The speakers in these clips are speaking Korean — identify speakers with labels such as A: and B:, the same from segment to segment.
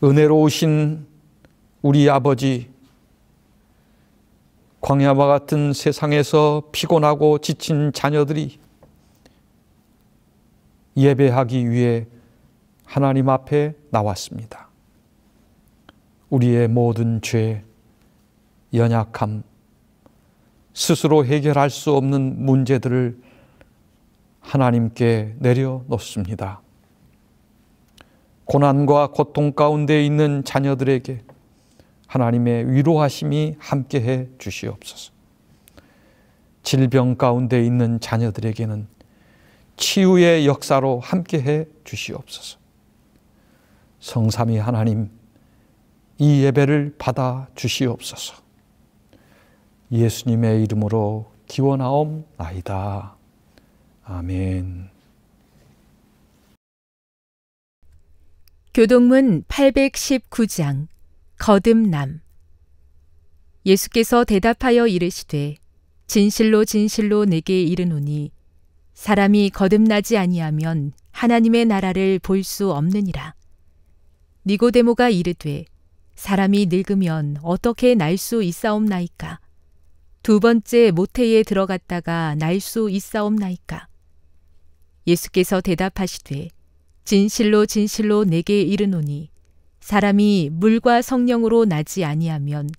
A: 은혜로우신 우리 아버지, 광야와 같은 세상에서 피곤하고 지친 자녀들이 예배하기 위해 하나님 앞에 나왔습니다. 우리의 모든 죄, 연약함, 스스로 해결할 수 없는 문제들을 하나님께 내려놓습니다. 고난과 고통 가운데 있는 자녀들에게 하나님의 위로하심이 함께해 주시옵소서. 질병 가운데 있는 자녀들에게는 치유의 역사로 함께해 주시옵소서. 성삼위 하나님, 이 예배를 받아 주시옵소서. 예수님의 이름으로 기원하옵나이다. 아멘.
B: 교동문 819장 거듭남. 예수께서 대답하여 이르시되 진실로 진실로 내게 이르노니 사람이 거듭나지 아니하면 하나님의 나라를 볼 수 없느니라. 니고데모가 이르되 사람이 늙으면 어떻게 날 수 있사옵나이까? 두 번째 모태에 들어갔다가 날 수 있사옵나이까? 예수께서 대답하시되 진실로 진실로 내게 이르노니 사람이 물과 성령으로 나지 아니하면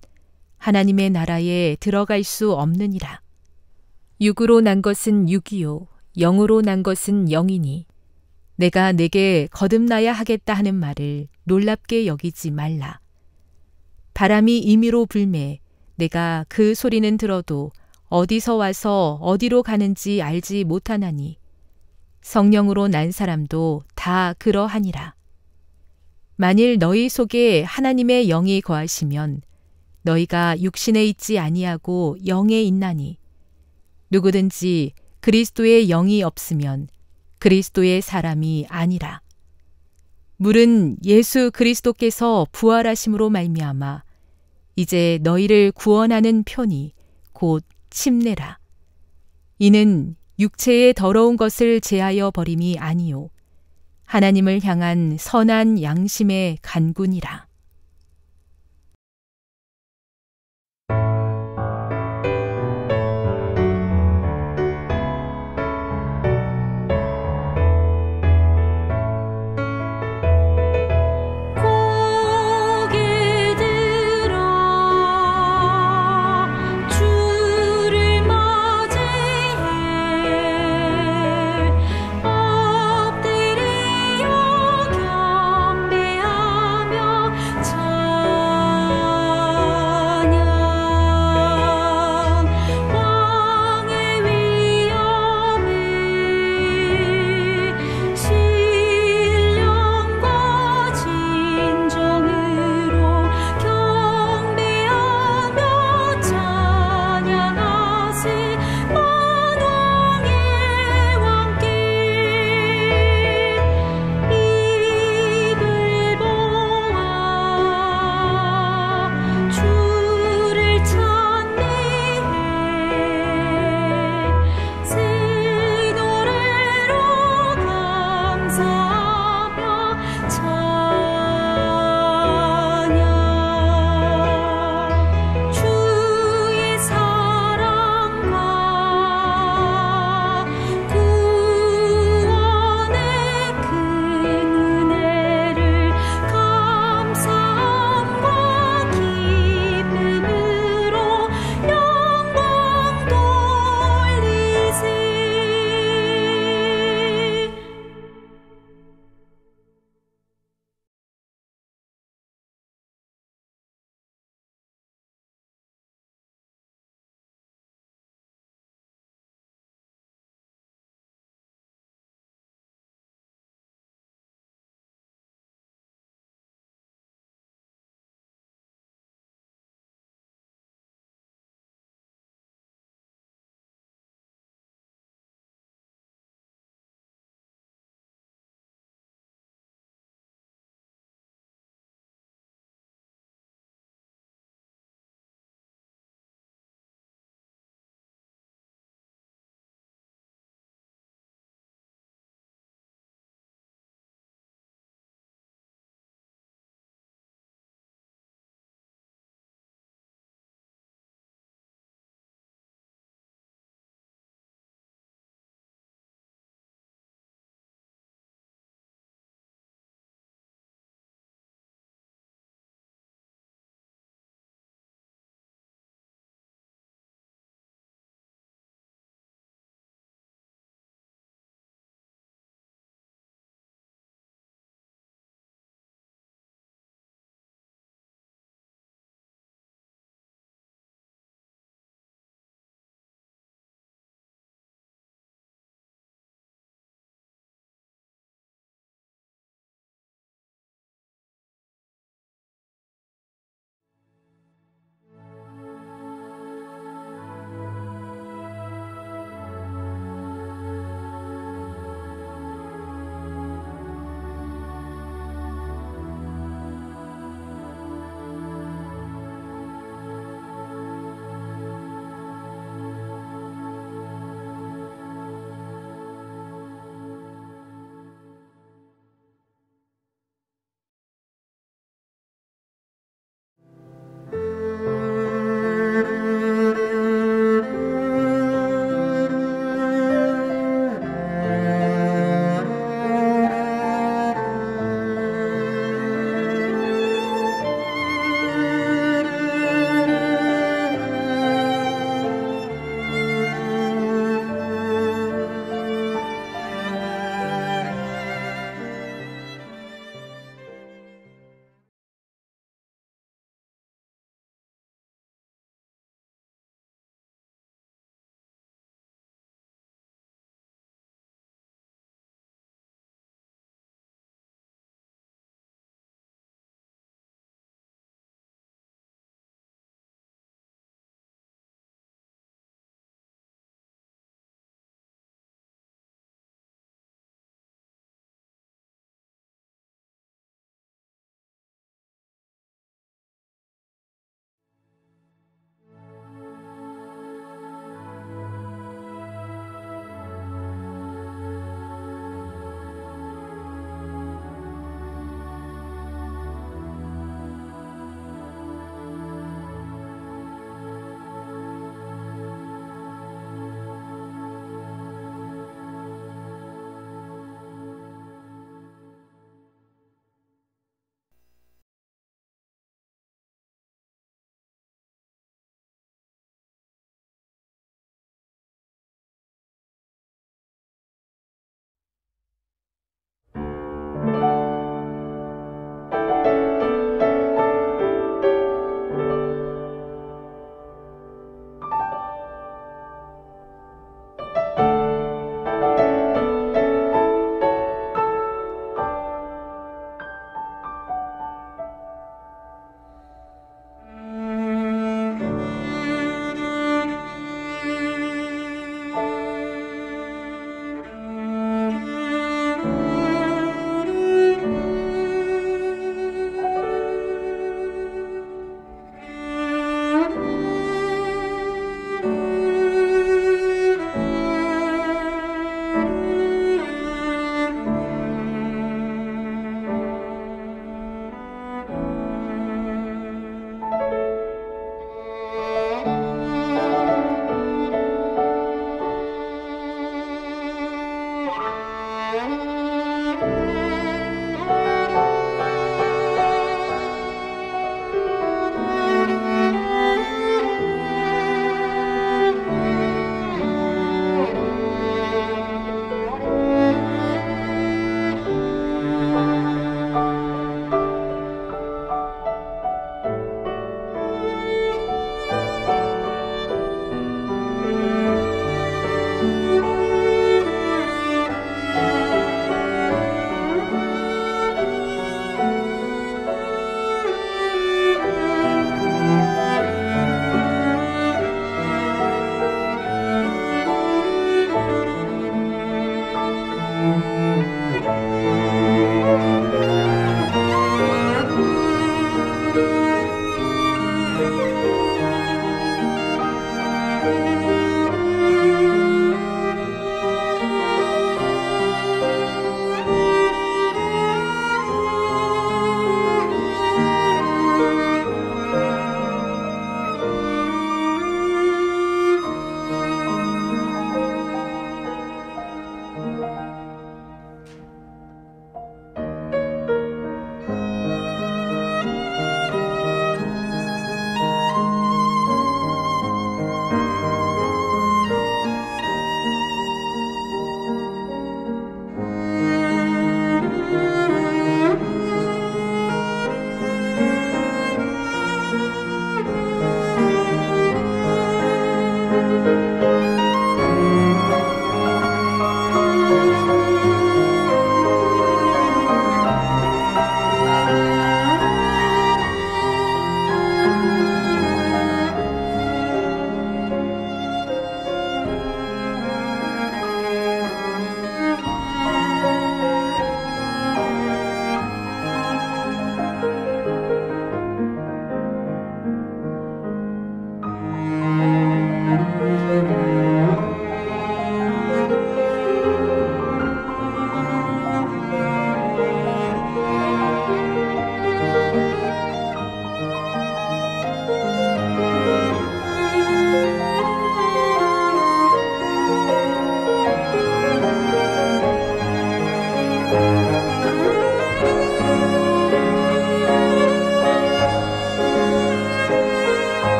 B: 하나님의 나라에 들어갈 수 없느니라. 육으로 난 것은 육이요 영으로 난 것은 영이니 내가 내게 거듭나야 하겠다 하는 말을 놀랍게 여기지 말라. 바람이 임의로 불매 내가 그 소리는 들어도 어디서 와서 어디로 가는지 알지 못하나니 성령으로 난 사람도 다 그러하니라. 만일 너희 속에 하나님의 영이 거하시면 너희가 육신에 있지 아니하고 영에 있나니 누구든지 그리스도의 영이 없으면 그리스도의 사람이 아니라. 물은 예수 그리스도께서 부활하심으로 말미암아 이제 너희를 구원하는 편이 곧 침례라. 이는 육체의 더러운 것을 제하여 버림이 아니요 하나님을 향한 선한 양심의 간군이라.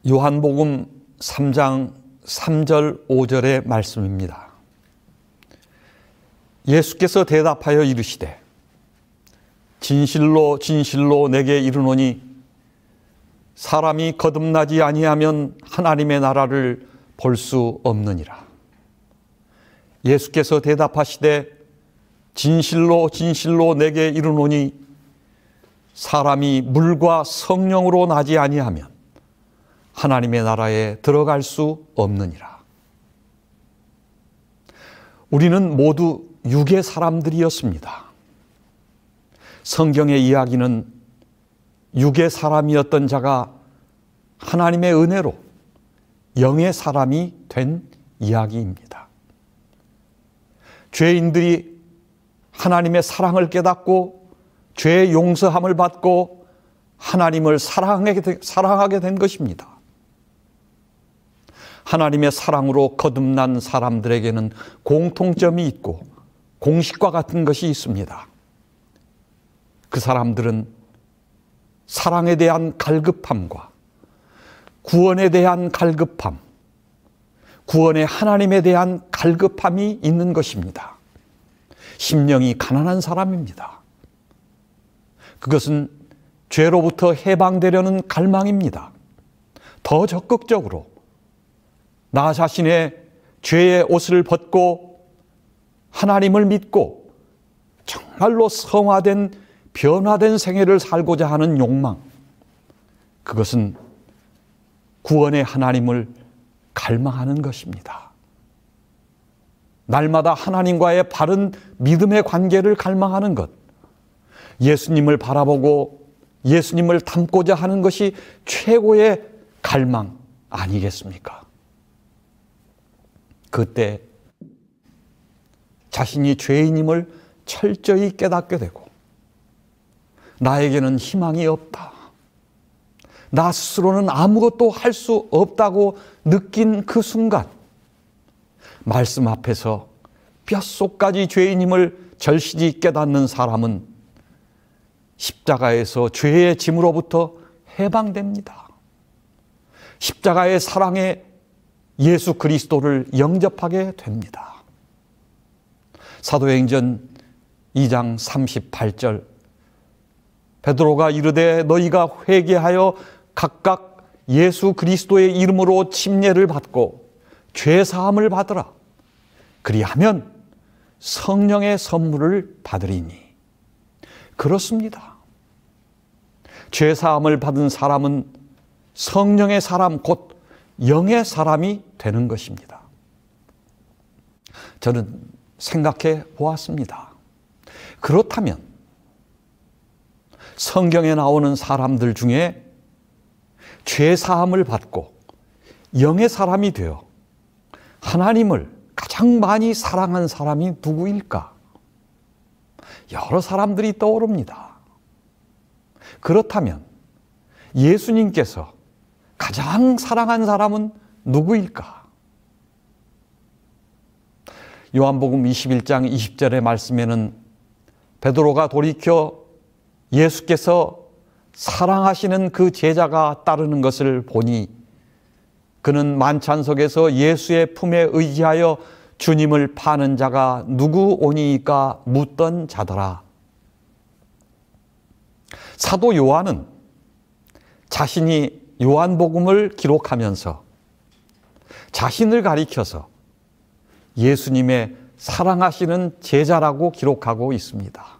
A: 요한복음 3장 3절 5절의 말씀입니다. 예수께서 대답하여 이르시되 진실로 진실로 내게 이르노니 사람이 거듭나지 아니하면 하나님의 나라를 볼 수 없느니라. 예수께서 대답하시되 진실로 진실로 내게 이르노니 사람이 물과 성령으로 나지 아니하면 하나님의 나라에 들어갈 수 없느니라. 우리는 모두 육의 사람들이었습니다. 성경의 이야기는 육의 사람이었던 자가 하나님의 은혜로 영의 사람이 된 이야기입니다. 죄인들이 하나님의 사랑을 깨닫고 죄의 용서함을 받고 하나님을 사랑하게 된 것입니다. 하나님의 사랑으로 거듭난 사람들에게는 공통점이 있고 공식과 같은 것이 있습니다. 그 사람들은 사랑에 대한 갈급함과 구원에 대한 갈급함, 구원의 하나님에 대한 갈급함이 있는 것입니다. 심령이 가난한 사람입니다. 그것은 죄로부터 해방되려는 갈망입니다. 더 적극적으로 나 자신의 죄의 옷을 벗고 하나님을 믿고 정말로 성화된 변화된 생애를 살고자 하는 욕망, 그것은 구원의 하나님을 갈망하는 것입니다. 날마다 하나님과의 바른 믿음의 관계를 갈망하는 것, 예수님을 바라보고 예수님을 닮고자 하는 것이 최고의 갈망 아니겠습니까? 그때 자신이 죄인임을 철저히 깨닫게 되고, 나에게는 희망이 없다, 나 스스로는 아무것도 할 수 없다고 느낀 그 순간, 말씀 앞에서 뼛속까지 죄인임을 절실히 깨닫는 사람은 십자가에서 죄의 짐으로부터 해방됩니다. 십자가의 사랑에 예수 그리스도를 영접하게 됩니다. 사도행전 2장 38절, 베드로가 이르되 너희가 회개하여 각각 예수 그리스도의 이름으로 침례를 받고 죄 사함을 받으라. 그리하면 성령의 선물을 받으리니. 그렇습니다. 죄 사함을 받은 사람은 성령의 사람, 곧 영의 사람이 되는 것입니다. 저는 생각해 보았습니다. 그렇다면 성경에 나오는 사람들 중에 죄 사함을 받고 영의 사람이 되어 하나님을 가장 많이 사랑한 사람이 누구일까? 여러 사람들이 떠오릅니다. 그렇다면 예수님께서 가장 사랑한 사람은 누구일까? 요한복음 21장 20절의 말씀에는 베드로가 돌이켜 예수께서 사랑하시는 그 제자가 따르는 것을 보니 그는 만찬석에서 예수의 품에 의지하여 주님을 파는 자가 누구 오니까 묻던 자더라. 사도 요한은 자신이 요한복음을 기록하면서 자신을 가리켜서 예수님의 사랑하시는 제자라고 기록하고 있습니다.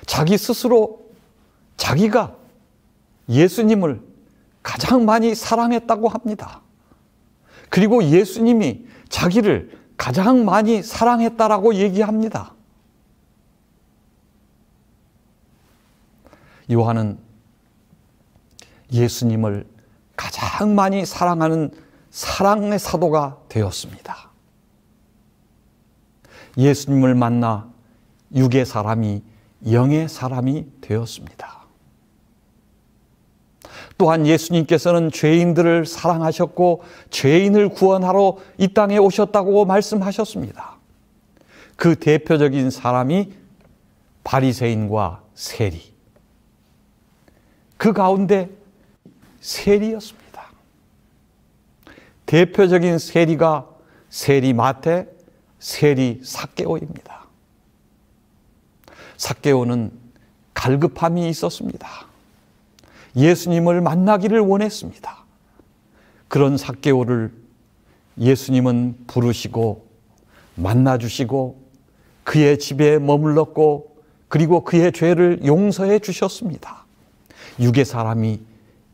A: 자기 스스로 자기가 예수님을 가장 많이 사랑했다고 합니다. 그리고 예수님이 자기를 가장 많이 사랑했다라고 얘기합니다. 요한은 예수님을 가장 많이 사랑하는 사랑의 사도가 되었습니다. 예수님을 만나 육의 사람이 영의 사람이 되었습니다. 또한 예수님께서는 죄인들을 사랑하셨고 죄인을 구원하러 이 땅에 오셨다고 말씀하셨습니다. 그 대표적인 사람이 바리새인과 세리, 그 가운데 세리였습니다. 대표적인 세리가 세리 마태, 세리 삭개오입니다. 삭개오는 갈급함이 있었습니다. 예수님을 만나기를 원했습니다. 그런 삭개오를 예수님은 부르시고 만나주시고 그의 집에 머물렀고 그리고 그의 죄를 용서해 주셨습니다. 육의 사람이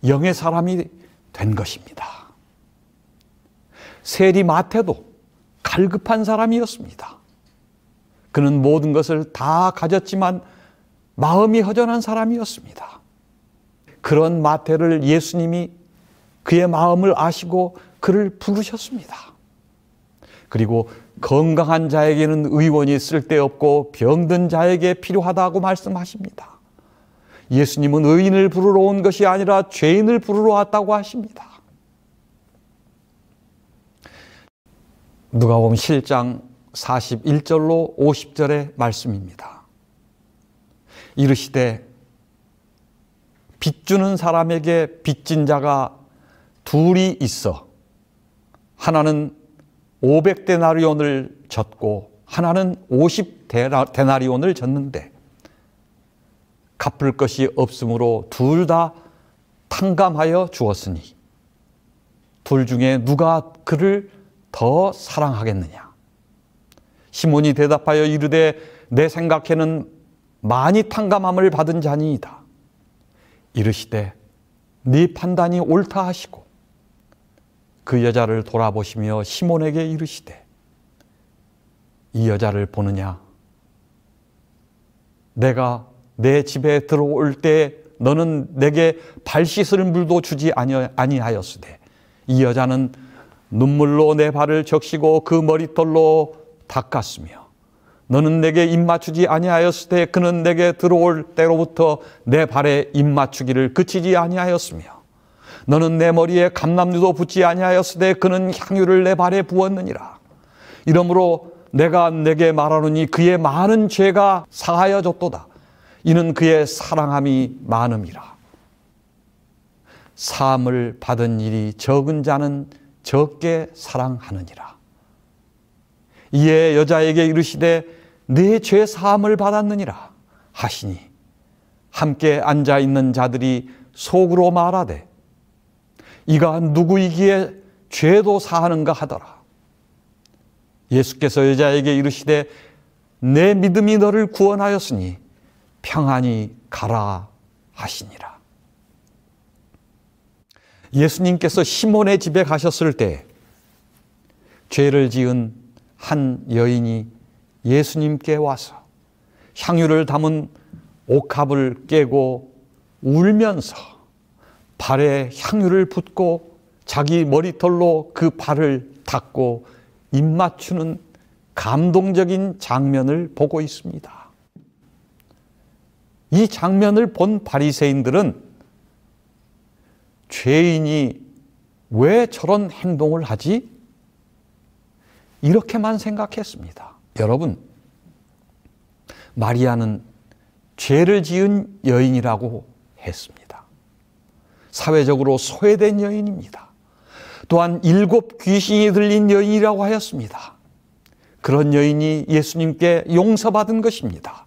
A: 영의 사람이 된 것입니다. 세리 마태도 갈급한 사람이었습니다. 그는 모든 것을 다 가졌지만 마음이 허전한 사람이었습니다. 그런 마태를 예수님이 그의 마음을 아시고 그를 부르셨습니다. 그리고 건강한 자에게는 의원이 쓸데없고 병든 자에게 필요하다고 말씀하십니다. 예수님은 의인을 부르러 온 것이 아니라 죄인을 부르러 왔다고 하십니다. 누가복음 7장 41절로 50절의 말씀입니다. 이르시되 빚주는 사람에게 빚진 자가 둘이 있어 하나는 500데나리온을 졌고 하나는 50데나리온을 졌는데 갚을 것이 없으므로 둘 다 탕감하여 주었으니 둘 중에 누가 그를 더 사랑하겠느냐? 시몬이 대답하여 이르되 내 생각에는 많이 탕감함을 받은 자니이다. 이르시되 네 판단이 옳다 하시고 그 여자를 돌아보시며 시몬에게 이르시되 이 여자를 보느냐? 내가 내 집에 들어올 때 너는 내게 발 씻을 물도 주지 아니하였으되 이 여자는 눈물로 내 발을 적시고 그 머리털로 닦았으며 너는 내게 입 맞추지 아니하였으되 그는 내게 들어올 때로부터 내 발에 입 맞추기를 그치지 아니하였으며 너는 내 머리에 감람류도 붓지 아니하였으되 그는 향유를 내 발에 부었느니라. 이러므로 내가 내게 말하노니 그의 많은 죄가 사하여졌도다. 이는 그의 사랑함이 많음이라. 사함을 받은 일이 적은 자는 적게 사랑하느니라. 이에 여자에게 이르시되 네 죄 사함을 받았느니라 하시니 함께 앉아 있는 자들이 속으로 말하되 이가 누구이기에 죄도 사하는가 하더라. 예수께서 여자에게 이르시되 내 믿음이 너를 구원하였으니 평안히 가라 하시니라. 예수님께서 시몬의 집에 가셨을 때 죄를 지은 한 여인이 예수님께 와서 향유를 담은 옥합을 깨고 울면서 발에 향유를 붓고 자기 머리털로 그 발을 닦고 입 맞추는 감동적인 장면을 보고 있습니다. 이 장면을 본 바리새인들은 죄인이 왜 저런 행동을 하지? 이렇게만 생각했습니다. 여러분, 마리아는 죄를 지은 여인이라고 했습니다. 사회적으로 소외된 여인입니다. 또한 7 귀신이 들린 여인이라고 하였습니다. 그런 여인이 예수님께 용서받은 것입니다.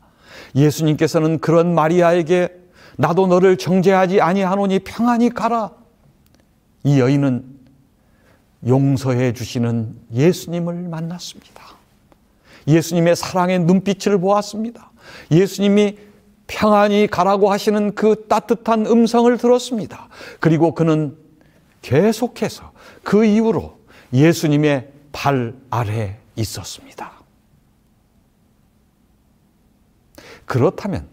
A: 예수님께서는 그런 마리아에게 나도 너를 정죄하지 아니하노니 평안히 가라. 이 여인은 용서해 주시는 예수님을 만났습니다. 예수님의 사랑의 눈빛을 보았습니다. 예수님이 평안히 가라고 하시는 그 따뜻한 음성을 들었습니다. 그리고 그는 계속해서 그 이후로 예수님의 발 아래 있었습니다. 그렇다면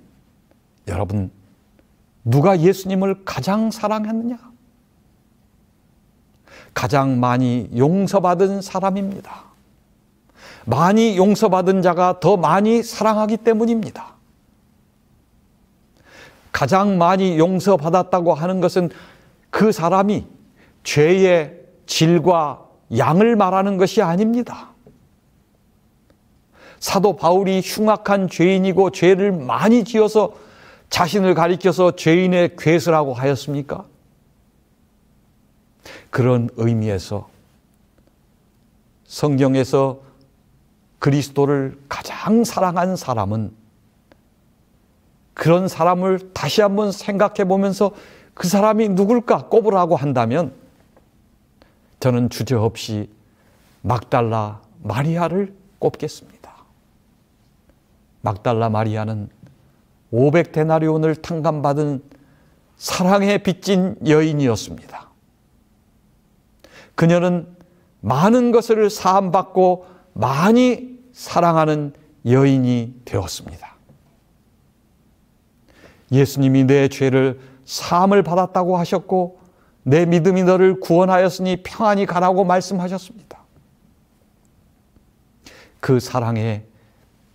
A: 여러분, 누가 예수님을 가장 사랑했느냐? 가장 많이 용서받은 사람입니다. 많이 용서받은 자가 더 많이 사랑하기 때문입니다. 가장 많이 용서받았다고 하는 것은 그 사람이 죄의 질과 양을 말하는 것이 아닙니다. 사도 바울이 흉악한 죄인이고 죄를 많이 지어서 자신을 가리켜서 죄인의 괴수라고 하였습니까? 그런 의미에서 성경에서 그리스도를 가장 사랑한 사람은 그런 사람을 다시 한번 생각해 보면서 그 사람이 누굴까 꼽으라고 한다면 저는 주저없이 막달라 마리아를 꼽겠습니다. 막달라 마리아는 500데나리온을 탕감받은 사랑에 빚진 여인이었습니다. 그녀는 많은 것을 사함받고 많이 사랑하는 여인이 되었습니다. 예수님이 내 죄를 사함을 받았다고 하셨고 내 믿음이 너를 구원하였으니 평안히 가라고 말씀하셨습니다. 그 사랑에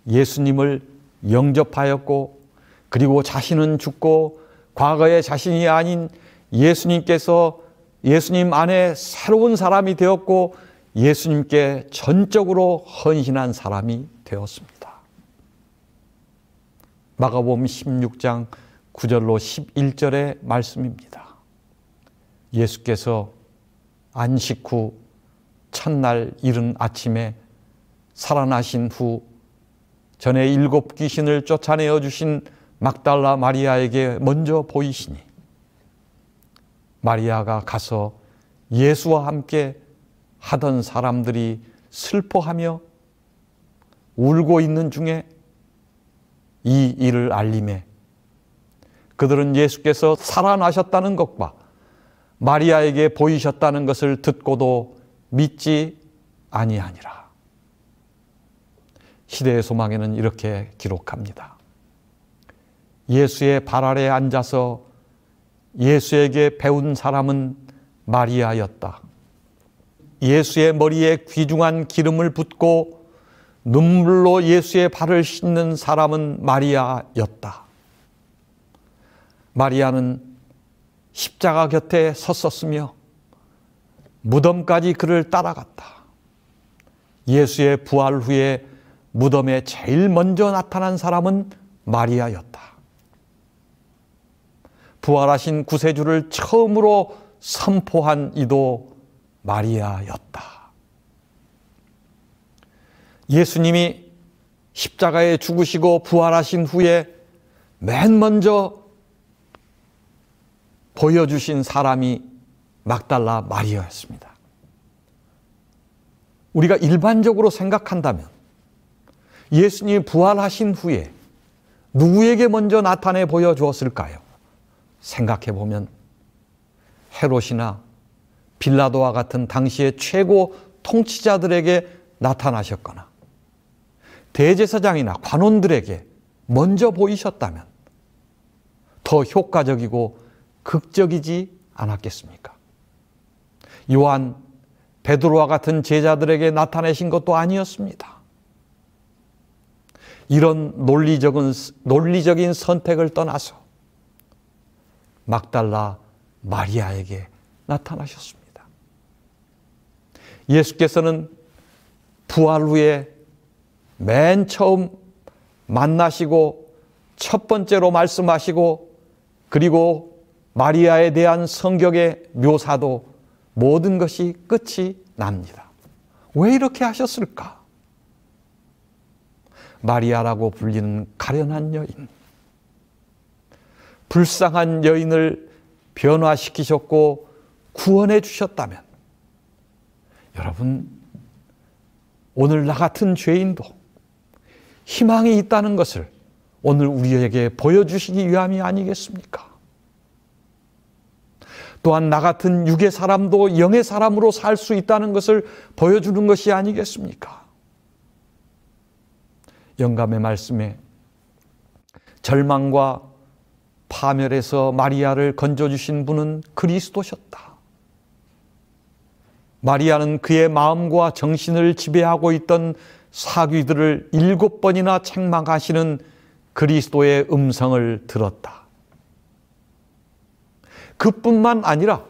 A: 예수님을 영접하였고 그리고 자신은 죽고 과거의 자신이 아닌 예수님께서 예수님 안에 새로운 사람이 되었고 예수님께 전적으로 헌신한 사람이 되었습니다. 마가복음 16장 9절로 11절의 말씀입니다. 예수께서 안식 후 첫날 이른 아침에 살아나신 후 전에 7 귀신을 쫓아내어 주신 막달라 마리아에게 먼저 보이시니 마리아가 가서 예수와 함께 하던 사람들이 슬퍼하며 울고 있는 중에 이 일을 알림해 그들은 예수께서 살아나셨다는 것과 마리아에게 보이셨다는 것을 듣고도 믿지 아니하니라. 시대의 소망에는 이렇게 기록합니다. 예수의 발 아래 앉아서 예수에게 배운 사람은 마리아였다. 예수의 머리에 귀중한 기름을 붓고 눈물로 예수의 발을 씻는 사람은 마리아였다. 마리아는 십자가 곁에 섰었으며 무덤까지 그를 따라갔다. 예수의 부활 후에 무덤에 제일 먼저 나타난 사람은 마리아였다. 부활하신 구세주를 처음으로 선포한 이도 마리아였다. 예수님이 십자가에 죽으시고 부활하신 후에 맨 먼저 보여주신 사람이 막달라 마리아였습니다. 우리가 일반적으로 생각한다면 예수님이 부활하신 후에 누구에게 먼저 나타내 보여주었을까요? 생각해 보면 헤롯이나 빌라도와 같은 당시의 최고 통치자들에게 나타나셨거나 대제사장이나 관원들에게 먼저 보이셨다면 더 효과적이고 극적이지 않았겠습니까? 요한, 베드로와 같은 제자들에게 나타내신 것도 아니었습니다. 이런 논리적인 선택을 떠나서 막달라 마리아에게 나타나셨습니다. 예수께서는 부활 후에 맨 처음 만나시고 첫 번째로 말씀하시고 그리고 마리아에 대한 성경의 묘사도 모든 것이 끝이 납니다. 왜 이렇게 하셨을까? 마리아라고 불리는 가련한 여인, 불쌍한 여인을 변화시키셨고 구원해 주셨다면 여러분, 오늘 나 같은 죄인도 희망이 있다는 것을 오늘 우리에게 보여주시기 위함이 아니겠습니까? 또한 나 같은 육의 사람도 영의 사람으로 살 수 있다는 것을 보여주는 것이 아니겠습니까? 영감의 말씀에 절망과 파멸에서 마리아를 건져주신 분은 그리스도셨다. 마리아는 그의 마음과 정신을 지배하고 있던 사귀들을 7번이나 책망하시는 그리스도의 음성을 들었다. 그뿐만 아니라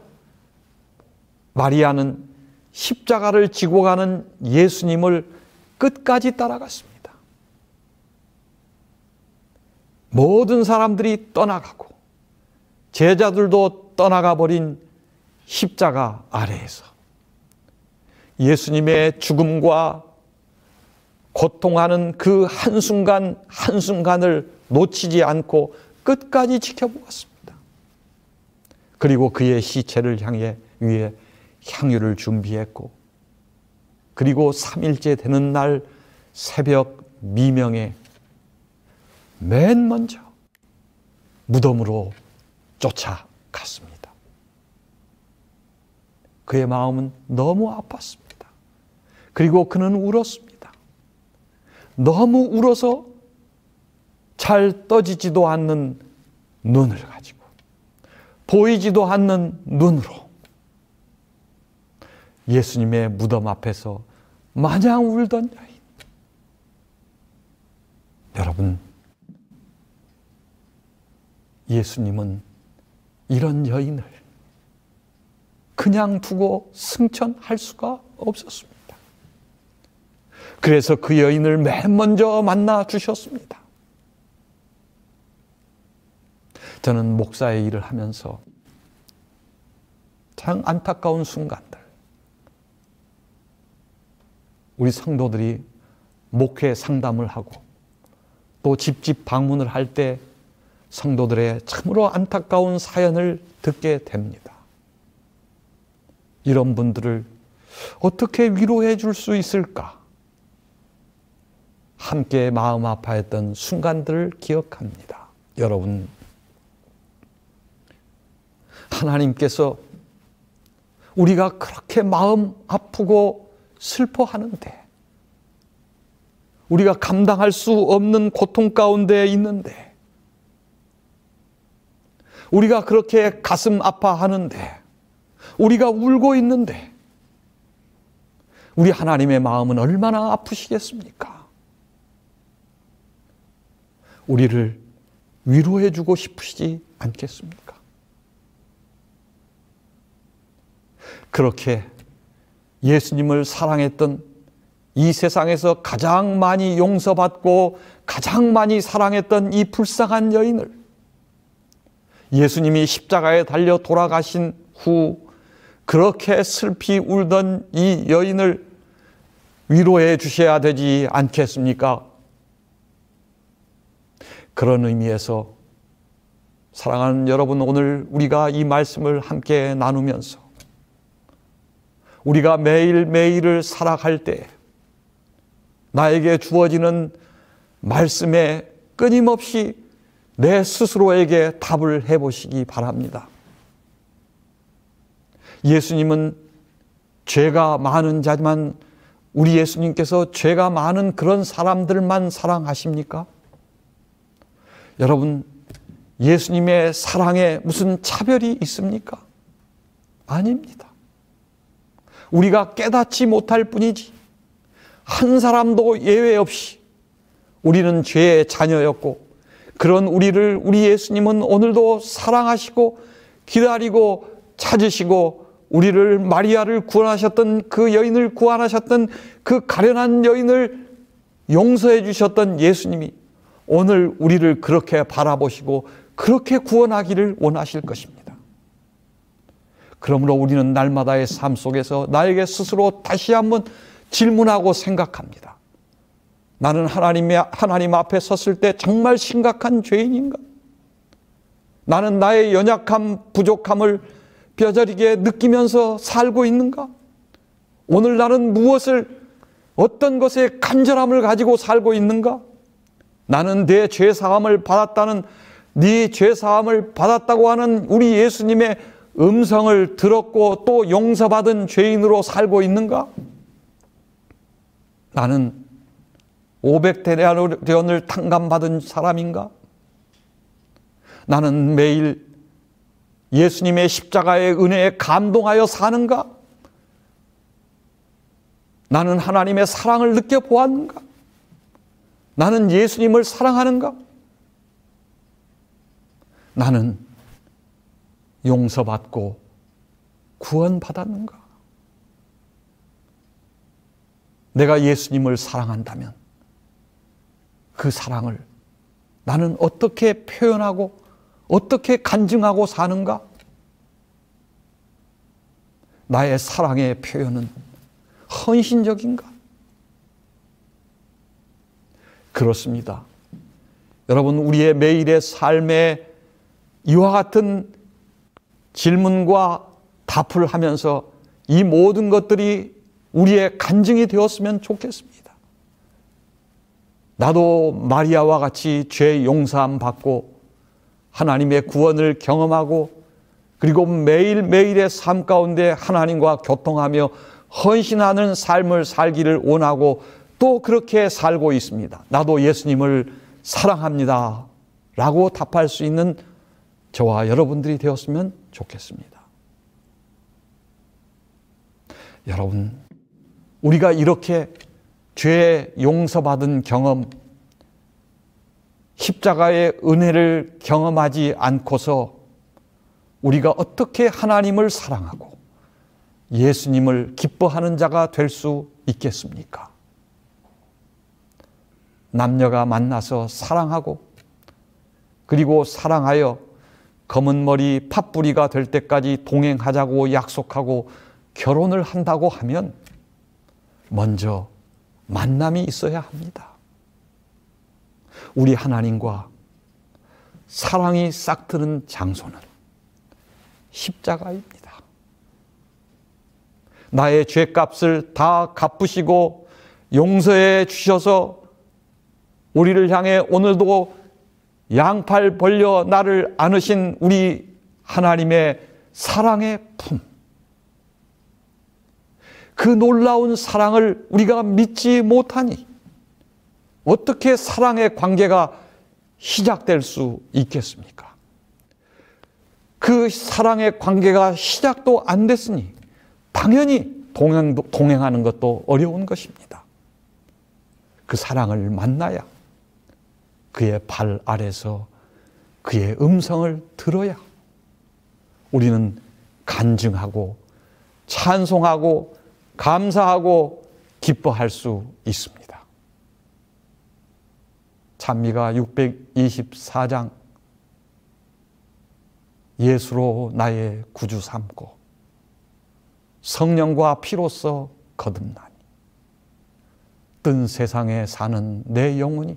A: 마리아는 십자가를 지고 가는 예수님을 끝까지 따라갔습니다. 모든 사람들이 떠나가고 제자들도 떠나가 버린 십자가 아래에서 예수님의 죽음과 고통하는 그 한순간 한순간을 놓치지 않고 끝까지 지켜보았습니다. 그리고 그의 시체를 위해 향유를 준비했고 그리고 3일째 되는 날 새벽 미명에 맨 먼저 무덤으로 쫓아갔습니다. 그의 마음은 너무 아팠습니다. 그리고 그는 울었습니다. 너무 울어서 잘 떠지지도 않는 눈을 가지고 보이지도 않는 눈으로 예수님의 무덤 앞에서 마냥 울던 여인. 여러분, 예수님은 이런 여인을 그냥 두고 승천할 수가 없었습니다. 그래서 그 여인을 맨 먼저 만나 주셨습니다. 저는 목사의 일을 하면서 참 안타까운 순간들, 우리 성도들이 목회 상담을 하고 또 집집 방문을 할 때 성도들의 참으로 안타까운 사연을 듣게 됩니다. 이런 분들을 어떻게 위로해 줄 수 있을까 함께 마음 아파했던 순간들을 기억합니다. 여러분, 하나님께서 우리가 그렇게 마음 아프고 슬퍼하는데, 우리가 감당할 수 없는 고통 가운데 있는데, 우리가 그렇게 가슴 아파하는데, 우리가 울고 있는데, 우리 하나님의 마음은 얼마나 아프시겠습니까? 우리를 위로해 주고 싶으시지 않겠습니까? 그렇게 예수님을 사랑했던, 이 세상에서 가장 많이 용서받고 가장 많이 사랑했던 이 불쌍한 여인을, 예수님이 십자가에 달려 돌아가신 후 그렇게 슬피 울던 이 여인을 위로해 주셔야 되지 않겠습니까? 그런 의미에서 사랑하는 여러분, 오늘 우리가 이 말씀을 함께 나누면서 우리가 매일매일을 살아갈 때 나에게 주어지는 말씀에 끊임없이 내 스스로에게 답을 해보시기 바랍니다. 예수님은 죄가 많은 자지만 우리 예수님께서 죄가 많은 그런 사람들만 사랑하십니까? 여러분, 예수님의 사랑에 무슨 차별이 있습니까? 아닙니다. 우리가 깨닫지 못할 뿐이지 한 사람도 예외 없이 우리는 죄의 자녀였고, 그런 우리를 우리 예수님은 오늘도 사랑하시고 기다리고 찾으시고, 우리를 마리아를 구원하셨던 그 여인을 구원하셨던 그 가련한 여인을 용서해 주셨던 예수님이 오늘 우리를 그렇게 바라보시고 그렇게 구원하기를 원하실 것입니다. 그러므로 우리는 날마다의 삶 속에서 나에게 스스로 다시 한번 질문하고 생각합니다. 나는 하나님 앞에 섰을 때 정말 심각한 죄인인가? 나는 나의 연약함, 부족함을 뼈저리게 느끼면서 살고 있는가? 오늘 나는 어떤 것에 간절함을 가지고 살고 있는가? 나는 내 죄사함을 받았다는, 네 죄사함을 받았다고 하는 우리 예수님의 음성을 들었고 또 용서받은 죄인으로 살고 있는가? 나는 500데나리온을 탕감받은 사람인가? 나는 매일 예수님의 십자가의 은혜에 감동하여 사는가? 나는 하나님의 사랑을 느껴보았는가? 나는 예수님을 사랑하는가? 나는 용서받고 구원받았는가? 내가 예수님을 사랑한다면 그 사랑을 나는 어떻게 표현하고 어떻게 간증하고 사는가? 나의 사랑의 표현은 헌신적인가? 그렇습니다. 여러분, 우리의 매일의 삶에 이와 같은 질문과 답을 하면서 이 모든 것들이 우리의 간증이 되었으면 좋겠습니다. 나도 마리아와 같이 죄 용서함 받고 하나님의 구원을 경험하고, 그리고 매일매일의 삶 가운데 하나님과 교통하며 헌신하는 삶을 살기를 원하고 또 그렇게 살고 있습니다. 나도 예수님을 사랑합니다 라고 답할 수 있는 저와 여러분들이 되었으면 좋겠습니다. 여러분, 우리가 이렇게 죄 용서받은 경험, 십자가의 은혜를 경험하지 않고서 우리가 어떻게 하나님을 사랑하고 예수님을 기뻐하는 자가 될 수 있겠습니까? 남녀가 만나서 사랑하고, 그리고 사랑하여 검은 머리 팥뿌리가 될 때까지 동행하자고 약속하고 결혼을 한다고 하면 먼저 만남이 있어야 합니다. 우리 하나님과 사랑이 싹트는 장소는 십자가입니다. 나의 죄값을 다 갚으시고 용서해 주셔서 우리를 향해 오늘도 양팔 벌려 나를 안으신 우리 하나님의 사랑의 품, 그 놀라운 사랑을 우리가 믿지 못하니 어떻게 사랑의 관계가 시작될 수 있겠습니까? 그 사랑의 관계가 시작도 안 됐으니 당연히 동행하는 것도 어려운 것입니다. 그 사랑을 만나야, 그의 발 아래서 그의 음성을 들어야 우리는 간증하고 찬송하고 감사하고 기뻐할 수 있습니다. 찬미가 624장, 예수로 나의 구주 삼고 성령과 피로써 거듭나니 뜬 세상에 사는 내 영혼이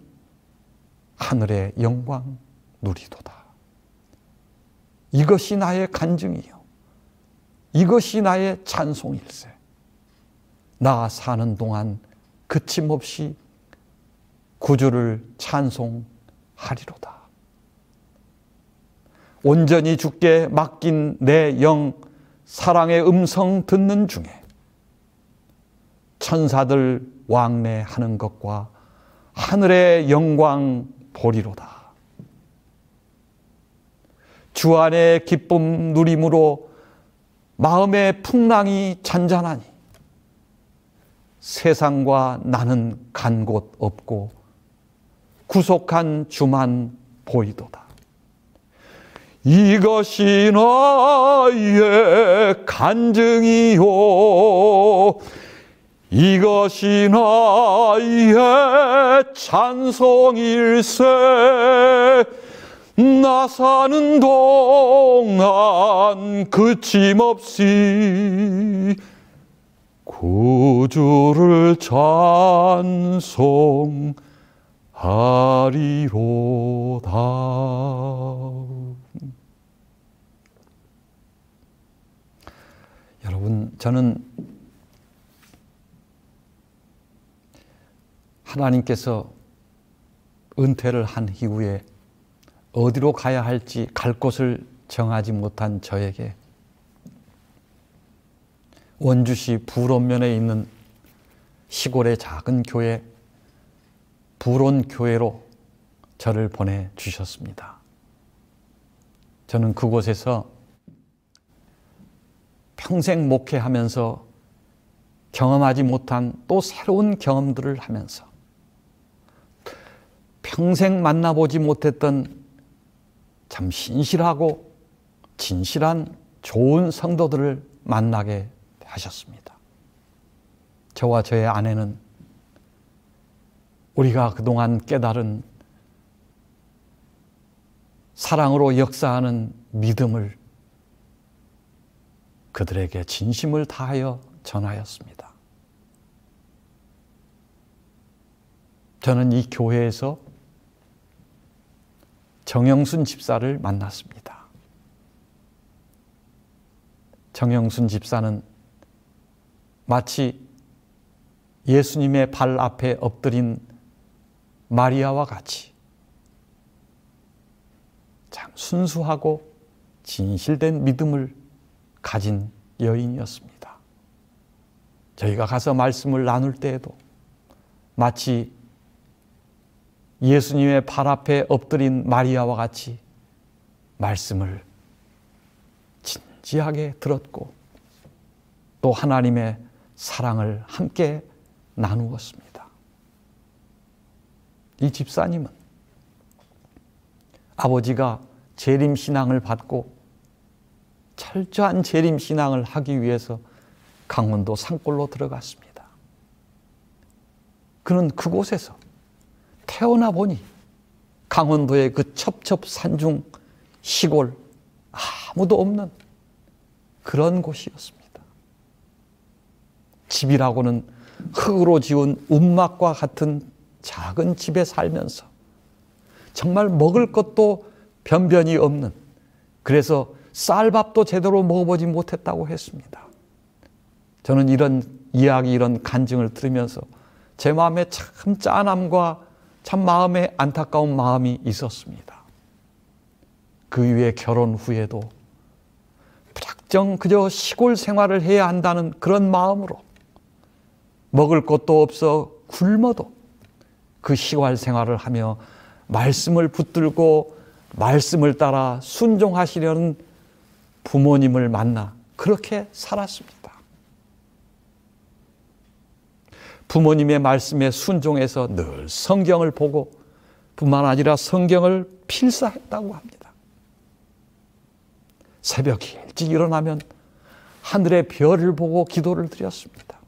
A: 하늘의 영광 누리도다. 이것이 나의 간증이요, 이것이 나의 찬송일세. 나 사는 동안 그침없이 구주를 찬송하리로다. 온전히 주께 맡긴 내 영 사랑의 음성 듣는 중에 천사들 왕래하는 것과 하늘의 영광 보리로다. 주 안의 기쁨 누림으로 마음의 풍랑이 잔잔하니 세상과 나는 간 곳 없고 구속한 주만 보이도다. 이것이 나의 간증이요, 이것이 나의 찬송일세. 나 사는 동안 그침없이 구주를 찬송하리로다. 여러분, 저는 하나님께서 은퇴를 한 이후에 어디로 가야 할지 갈 곳을 정하지 못한 저에게 원주시 부론면에 있는 시골의 작은 교회, 부론교회로 저를 보내주셨습니다. 저는 그곳에서 평생 목회하면서 경험하지 못한 또 새로운 경험들을 하면서 평생 만나보지 못했던 참 신실하고 진실한 좋은 성도들을 만나게 하셨습니다. 저와 저의 아내는 우리가 그동안 깨달은 사랑으로 역사하는 믿음을 그들에게 진심을 다하여 전하였습니다. 저는 이 교회에서 정영순 집사를 만났습니다. 정영순 집사는 마치 예수님의 발 앞에 엎드린 마리아와 같이 참 순수하고 진실된 믿음을 가진 여인이었습니다. 저희가 가서 말씀을 나눌 때에도 마치 예수님의 발 앞에 엎드린 마리아와 같이 말씀을 진지하게 들었고 또 하나님의 사랑을 함께 나누었습니다. 이 집사님은 아버지가 재림신앙을 받고 철저한 재림신앙을 하기 위해서 강원도 산골로 들어갔습니다. 그는 그곳에서 태어나 보니 강원도의 그 첩첩산중 시골 아무도 없는 그런 곳이었습니다. 집이라고는 흙으로 지은 움막과 같은 작은 집에 살면서 정말 먹을 것도 변변이 없는, 그래서 쌀밥도 제대로 먹어보지 못했다고 했습니다. 저는 이런 이야기, 이런 간증을 들으면서 제 마음에 참 짠함과 참 마음에 안타까운 마음이 있었습니다. 그 이후에 결혼 후에도 무작정 그저 시골 생활을 해야 한다는 그런 마음으로 먹을 것도 없어 굶어도 그 시골 생활을 하며 말씀을 붙들고 말씀을 따라 순종하시려는 부모님을 만나 그렇게 살았습니다. 부모님의 말씀에 순종해서 늘 성경을 보고 뿐만 아니라 성경을 필사했다고 합니다. 새벽 일찍 일어나면 하늘의 별을 보고 기도를 드렸습니다.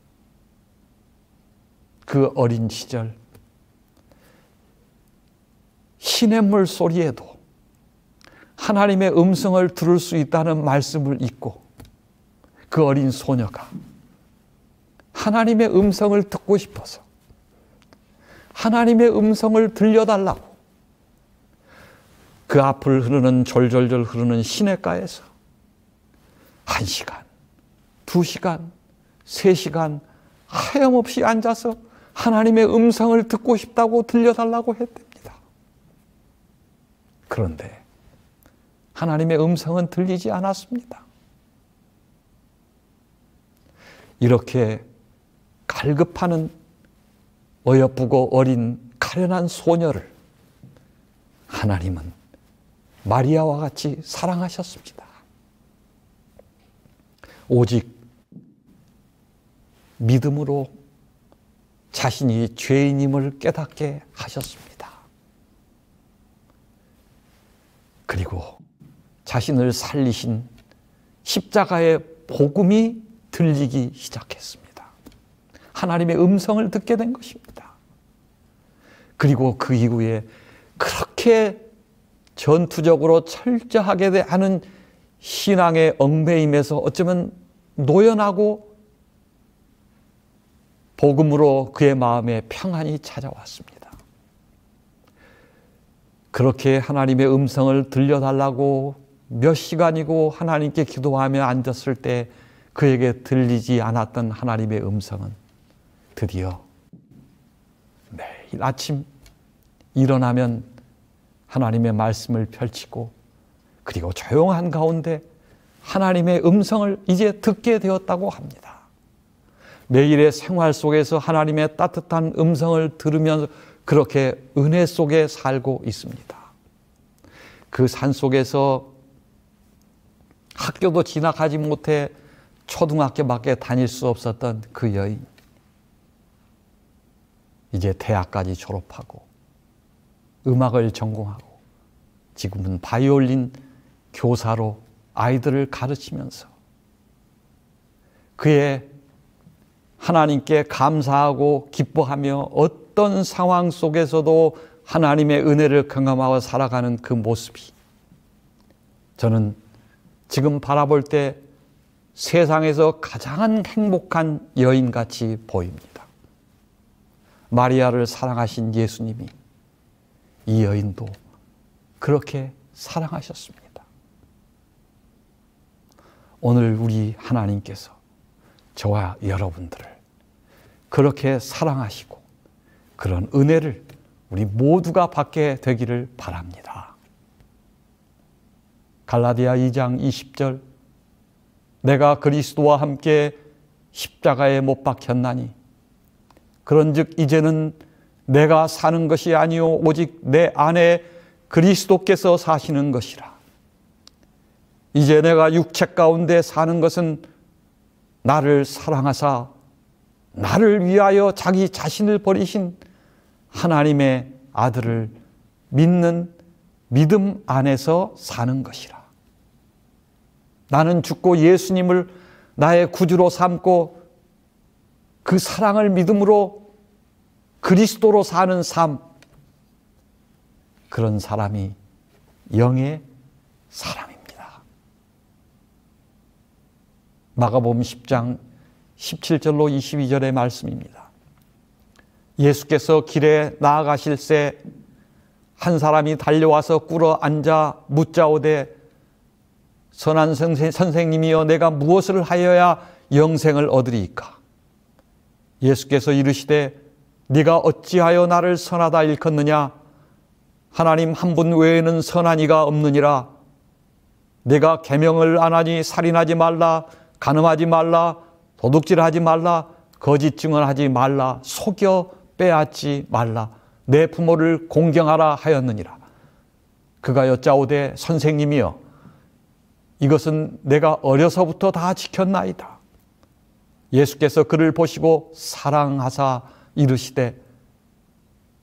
A: 그 어린 시절 시냇물 소리에도 하나님의 음성을 들을 수 있다는 말씀을 잊고 그 어린 소녀가 하나님의 음성을 듣고 싶어서 하나님의 음성을 들려달라고 그 앞을 흐르는 졸졸졸 흐르는 시냇가에서 1시간, 2시간, 3시간 하염없이 앉아서 하나님의 음성을 듣고 싶다고 들려달라고 했답니다. 그런데 하나님의 음성은 들리지 않았습니다. 이렇게 갈급하는 어여쁘고 어린 가련한 소녀를 하나님은 마리아와 같이 사랑하셨습니다. 오직 믿음으로 자신이 죄인임을 깨닫게 하셨습니다. 그리고 자신을 살리신 십자가의 복음이 들리기 시작했습니다. 하나님의 음성을 듣게 된 것입니다. 그리고 그 이후에 그렇게 전투적으로 철저하게 하는 신앙의 얽매임에서 어쩌면 노연하고 복음으로 그의 마음에 평안이 찾아왔습니다. 그렇게 하나님의 음성을 들려달라고 몇 시간이고 하나님께 기도하며 앉았을 때 그에게 들리지 않았던 하나님의 음성은 드디어 매일 아침 일어나면 하나님의 말씀을 펼치고 그리고 조용한 가운데 하나님의 음성을 이제 듣게 되었다고 합니다. 매일의 생활 속에서 하나님의 따뜻한 음성을 들으면서 그렇게 은혜 속에 살고 있습니다. 그 산 속에서 학교도 진학하지 못해 초등학교밖에 다닐 수 없었던 그 여인, 이제 대학까지 졸업하고 음악을 전공하고 지금은 바이올린 교사로 아이들을 가르치면서 그의 하나님께 감사하고 기뻐하며 어떤 상황 속에서도 하나님의 은혜를 경험하고 살아가는 그 모습이 저는 지금 바라볼 때 세상에서 가장 행복한 여인같이 보입니다. 마리아를 사랑하신 예수님이 이 여인도 그렇게 사랑하셨습니다. 오늘 우리 하나님께서 저와 여러분들을 그렇게 사랑하시고 그런 은혜를 우리 모두가 받게 되기를 바랍니다. 갈라디아 2장 20절 내가 그리스도와 함께 십자가에 못 박혔나니 그런즉 이제는 내가 사는 것이 아니요 오직 내 안에 그리스도께서 사시는 것이라. 이제 내가 육체 가운데 사는 것은 나를 사랑하사 나를 위하여 자기 자신을 버리신 하나님의 아들을 믿는 믿음 안에서 사는 것이라. 나는 죽고 예수님을 나의 구주로 삼고 그 사랑을 믿음으로 그리스도로 사는 삶, 그런 사람이 영의 사람입니다. 마가복음 10장 17절로 22절의 말씀입니다. 예수께서 길에 나아가실새 한 사람이 달려와서 꿇어 앉아 묻자오되 선한 선생님이여 내가 무엇을 하여야 영생을 얻으리이까? 예수께서 이르시되 네가 어찌하여 나를 선하다 일컫느냐? 하나님 한 분 외에는 선한 이가 없느니라. 내가 계명을 안 하니 살인하지 말라, 간음하지 말라, 도둑질하지 말라, 거짓 증언하지 말라, 속여 빼앗지 말라, 내 부모를 공경하라 하였느니라. 그가 여짜오되 선생님이여, 이것은 내가 어려서부터 다 지켰나이다. 예수께서 그를 보시고 사랑하사 이르시되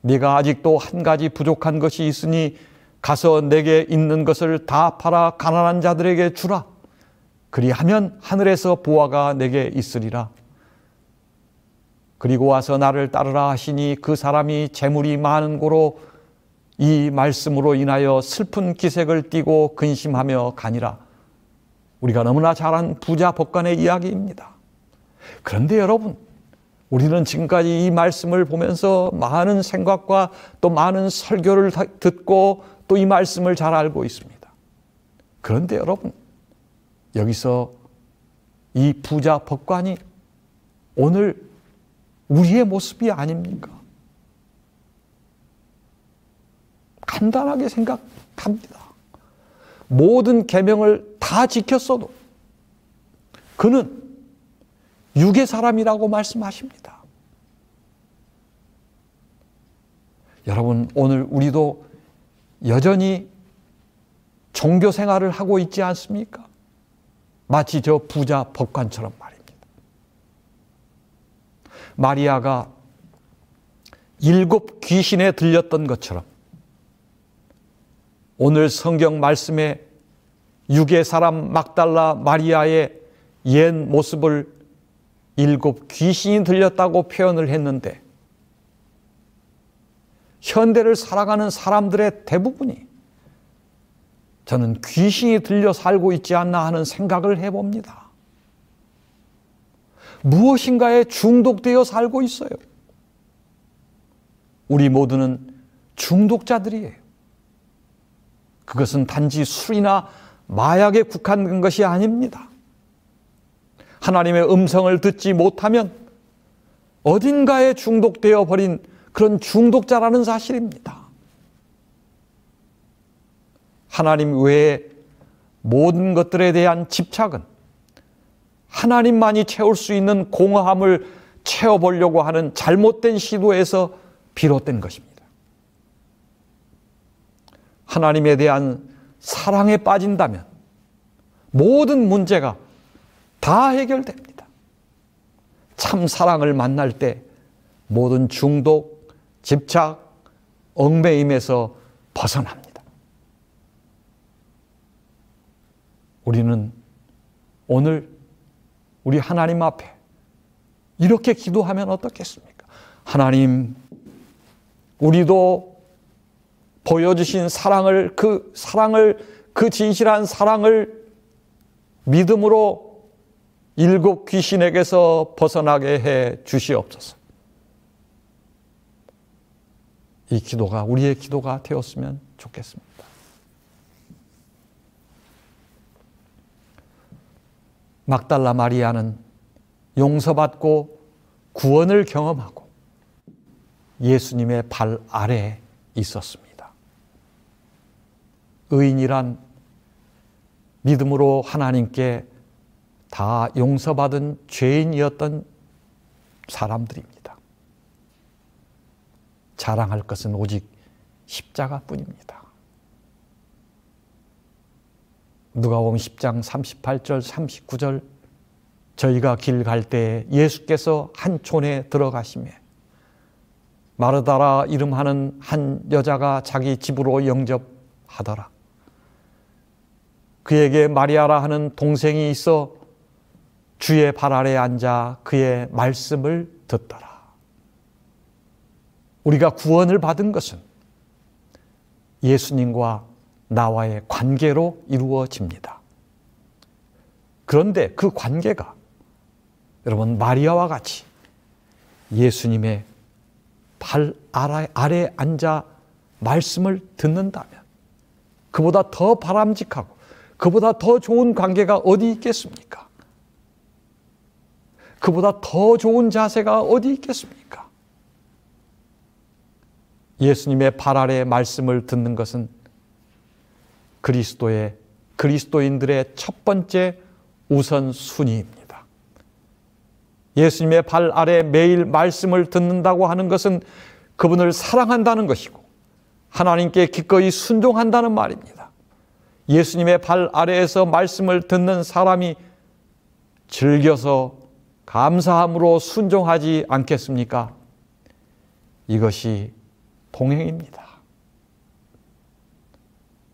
A: 네가 아직도 한 가지 부족한 것이 있으니 가서 내게 있는 것을 다 팔아 가난한 자들에게 주라. 그리하면 하늘에서 보화가 내게 있으리라. 그리고 와서 나를 따르라 하시니 그 사람이 재물이 많은 고로 이 말씀으로 인하여 슬픈 기색을 띠고 근심하며 가니라. 우리가 너무나 잘 아는 부자 법관의 이야기입니다. 그런데 여러분, 우리는 지금까지 이 말씀을 보면서 많은 생각과 또 많은 설교를 듣고 또 이 말씀을 잘 알고 있습니다. 그런데 여러분, 여기서 이 부자 법관이 오늘 우리의 모습이 아닙니까? 간단하게 생각합니다. 모든 계명을 다 지켰어도 그는 육의 사람이라고 말씀하십니다. 여러분, 오늘 우리도 여전히 종교 생활을 하고 있지 않습니까? 마치 저 부자 법관처럼 말입니다. 마리아가 7 귀신에 들렸던 것처럼 오늘 성경 말씀에 육의 사람 막달라 마리아의 옛 모습을 7 귀신이 들렸다고 표현을 했는데, 현대를 살아가는 사람들의 대부분이 저는 귀신이 들려 살고 있지 않나 하는 생각을 해봅니다. 무엇인가에 중독되어 살고 있어요. 우리 모두는 중독자들이에요. 그것은 단지 술이나 마약에 국한된 것이 아닙니다. 하나님의 음성을 듣지 못하면 어딘가에 중독되어 버린 그런 중독자라는 사실입니다. 하나님 외에 모든 것들에 대한 집착은 하나님만이 채울 수 있는 공허함을 채워보려고 하는 잘못된 시도에서 비롯된 것입니다. 하나님에 대한 사랑에 빠진다면 모든 문제가 다 해결됩니다. 참 사랑을 만날 때 모든 중독, 집착, 얽매임에서 벗어납니다. 우리는 오늘 우리 하나님 앞에 이렇게 기도하면 어떻겠습니까? 하나님, 우리도 보여주신 사랑을, 그 진실한 사랑을 믿음으로 7 귀신에게서 벗어나게 해 주시옵소서. 이 기도가 우리의 기도가 되었으면 좋겠습니다. 막달라 마리아는 용서받고 구원을 경험하고 예수님의 발 아래에 있었습니다. 의인이란 믿음으로 하나님께 다 용서받은 죄인이었던 사람들입니다. 자랑할 것은 오직 십자가뿐입니다. 누가복음 10장 38절 39절, 저희가 길 갈 때 예수께서 한 촌에 들어가시며 마르다라 이름하는 한 여자가 자기 집으로 영접하더라. 그에게 마리아라 하는 동생이 있어 주의 발 아래 앉아 그의 말씀을 듣더라. 우리가 구원을 받은 것은 예수님과 나와의 관계로 이루어집니다. 그런데 그 관계가 여러분 마리아와 같이 예수님의 발 아래 앉아 말씀을 듣는다면 그보다 더 바람직하고 그보다 더 좋은 관계가 어디 있겠습니까? 그보다 더 좋은 자세가 어디 있겠습니까? 예수님의 발 아래 말씀을 듣는 것은 그리스도인들의 첫 번째 우선순위입니다. 예수님의 발 아래 매일 말씀을 듣는다고 하는 것은 그분을 사랑한다는 것이고 하나님께 기꺼이 순종한다는 말입니다. 예수님의 발 아래에서 말씀을 듣는 사람이 즐겨서 감사함으로 순종하지 않겠습니까? 이것이 동행입니다.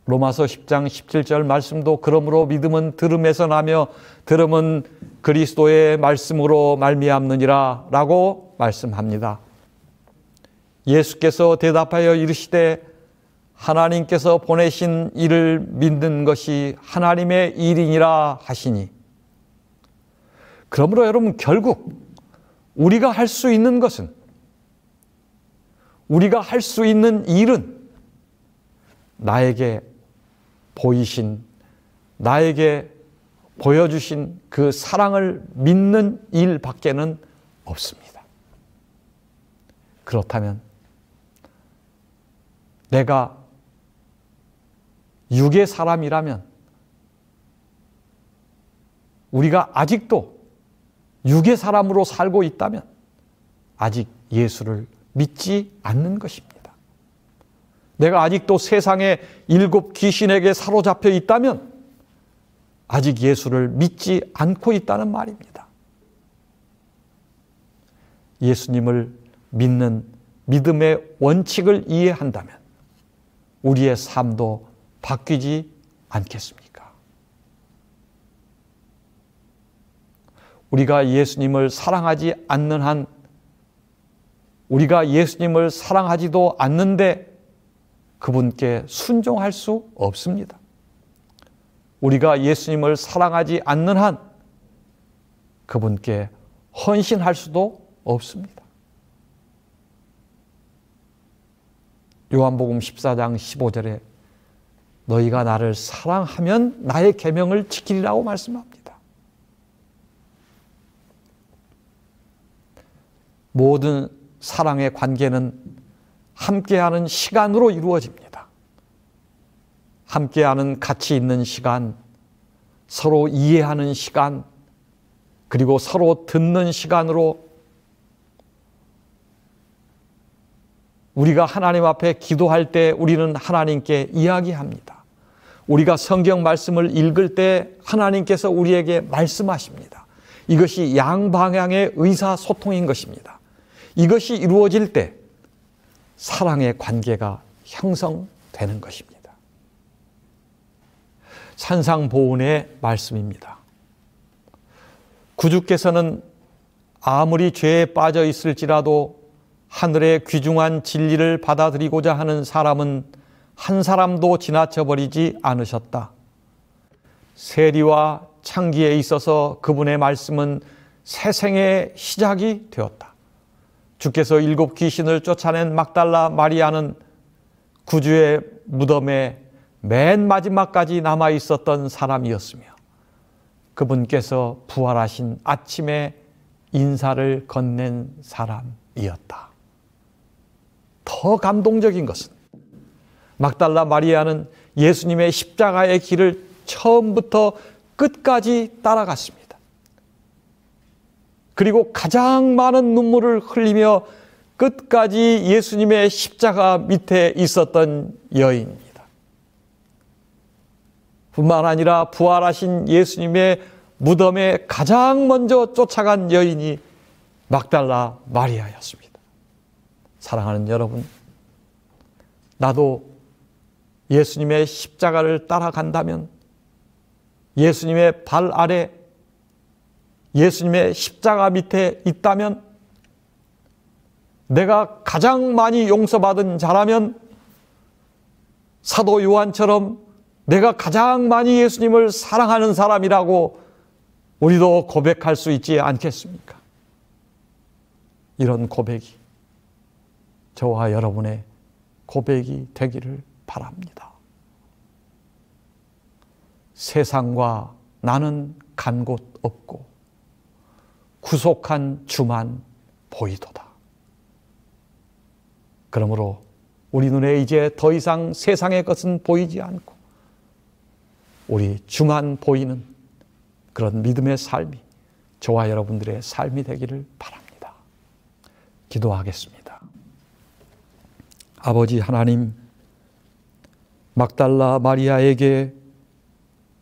A: 로마서 10장 17절 말씀도 그러므로 믿음은 들음에서 나며 들음은 그리스도의 말씀으로 말미암느니라 라고 말씀합니다. 예수께서 대답하여 이르시되 하나님께서 보내신 이를 믿는 것이 하나님의 일이니라 하시니, 그러므로 여러분 결국 우리가 할 수 있는 것은, 우리가 할 수 있는 일은 나에게 보이신, 나에게 보여주신 그 사랑을 믿는 일밖에는 없습니다. 그렇다면 내가 육의 사람이라면, 우리가 아직도 육의 사람으로 살고 있다면 아직 예수를 믿지 않는 것입니다. 내가 아직도 세상의 7 귀신에게 사로잡혀 있다면 아직 예수를 믿지 않고 있다는 말입니다. 예수님을 믿는 믿음의 원칙을 이해한다면 우리의 삶도 바뀌지 않겠습니까? 우리가 예수님을 사랑하지 않는 한, 우리가 예수님을 사랑하지도 않는데 그분께 순종할 수 없습니다. 우리가 예수님을 사랑하지 않는 한 그분께 헌신할 수도 없습니다. 요한복음 14장 15절에 너희가 나를 사랑하면 나의 계명을 지키리라고 말씀합니다. 모든 사랑의 관계는 함께하는 시간으로 이루어집니다. 함께하는 가치 있는 시간, 서로 이해하는 시간, 그리고 서로 듣는 시간으로 우리가 하나님 앞에 기도할 때 우리는 하나님께 이야기합니다. 우리가 성경 말씀을 읽을 때 하나님께서 우리에게 말씀하십니다. 이것이 양방향의 의사소통인 것입니다. 이것이 이루어질 때 사랑의 관계가 형성되는 것입니다. 산상보훈의 말씀입니다. 구주께서는 아무리 죄에 빠져 있을지라도 하늘의 귀중한 진리를 받아들이고자 하는 사람은 한 사람도 지나쳐버리지 않으셨다. 세리와 창기에 있어서 그분의 말씀은 새생의 시작이 되었다. 주께서 7 귀신을 쫓아낸 막달라 마리아는 구주의 무덤에 맨 마지막까지 남아 있었던 사람이었으며 그분께서 부활하신 아침에 인사를 건넨 사람이었다. 더 감동적인 것은 막달라 마리아는 예수님의 십자가의 길을 처음부터 끝까지 따라갔습니다. 그리고 가장 많은 눈물을 흘리며 끝까지 예수님의 십자가 밑에 있었던 여인입니다. 뿐만 아니라 부활하신 예수님의 무덤에 가장 먼저 쫓아간 여인이 막달라 마리아였습니다. 사랑하는 여러분, 나도 예수님의 십자가를 따라간다면, 예수님의 발 아래, 예수님의 십자가 밑에 있다면, 내가 가장 많이 용서받은 자라면 사도 요한처럼 내가 가장 많이 예수님을 사랑하는 사람이라고 우리도 고백할 수 있지 않겠습니까? 이런 고백이 저와 여러분의 고백이 되기를 바랍니다. 세상과 나는 간 곳 없고 구속한 주만 보이도다. 그러므로 우리 눈에 이제 더 이상 세상의 것은 보이지 않고 우리 주만 보이는 그런 믿음의 삶이 저와 여러분들의 삶이 되기를 바랍니다. 기도하겠습니다. 아버지 하나님, 막달라 마리아에게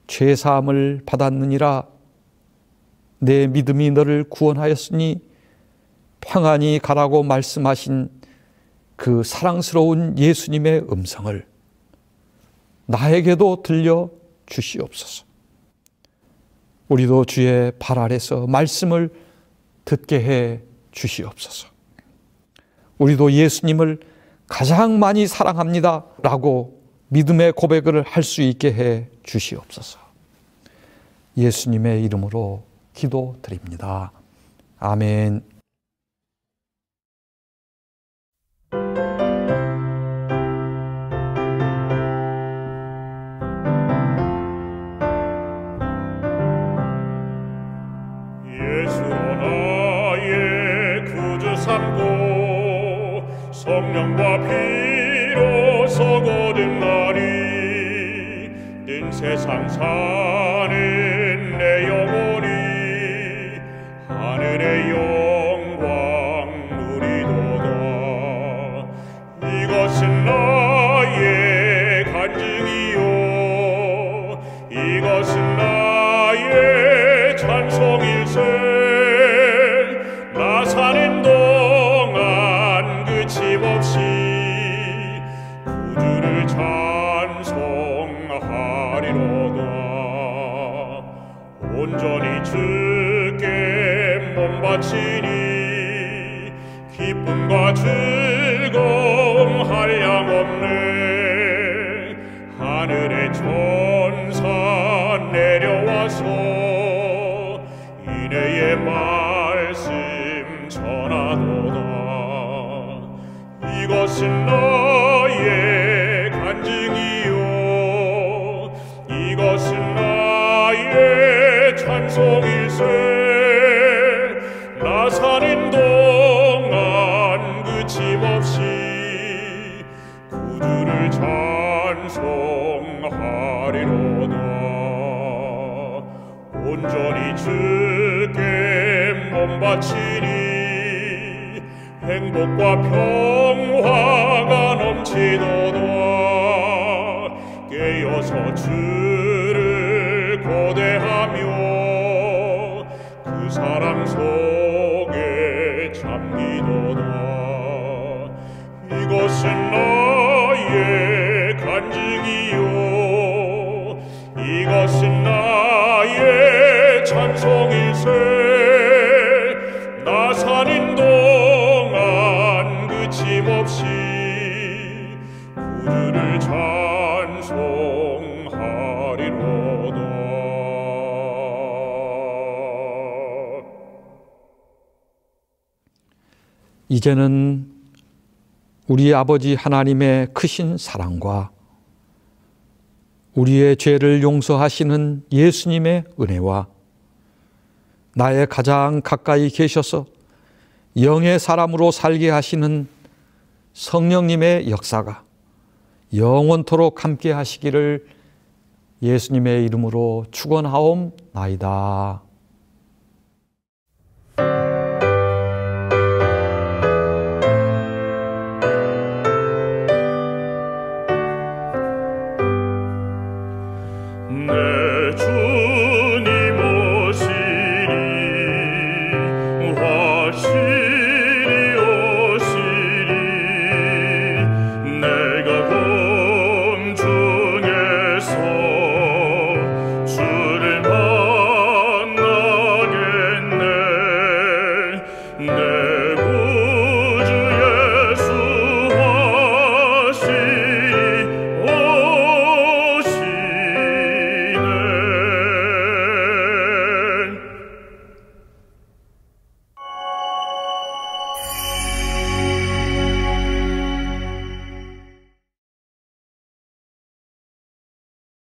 A: 죄사함을 받았느니라 내 믿음이 너를 구원하였으니 평안히 가라고 말씀하신 그 사랑스러운 예수님의 음성을 나에게도 들려 주시옵소서. 우리도 주의 발 아래서 말씀을 듣게 해 주시옵소서. 우리도 예수님을 가장 많이 사랑합니다 라고 믿음의 고백을 할 수 있게 해 주시옵소서. 예수님의 이름으로 기도드립니다. 아멘.
C: 성령과 피로서 거듭나니 는 세상 사는 내 영혼이 하늘의 영광 누리도다. 이것은 나의 간증이요 이것은 나의 찬송일세. 나 사는 동안 끝임없이 구주를 찬송하리로다. 온전히 주께 몸 바치니 기쁨과 즐거움 한량없네. 하늘의 천사 내려와서 인애의 말씀 전하도다. 이것은 나의 간증이요 이것은 나의 찬송일세. 나 사는 동안 그침없이 구주를 찬송하리로다. 온전히 주께 몸 바치니 행복과 평화가 넘치도다. 깨어서 주를 고대하며 그 사랑 속에 잠기도다. 이것은 나의 간증이요 이것은 나의 찬송일세. 나 사는 동안 그침없이 구주를 찬송하리로다.
A: 이제는 우리 아버지 하나님의 크신 사랑과 우리의 죄를 용서하시는 예수님의 은혜와 나의 가장 가까이 계셔서 영의 사람으로 살게 하시는 성령님의 역사가 영원토록 함께 하시기를 예수님의 이름으로 축원하옵나이다.
C: 내 주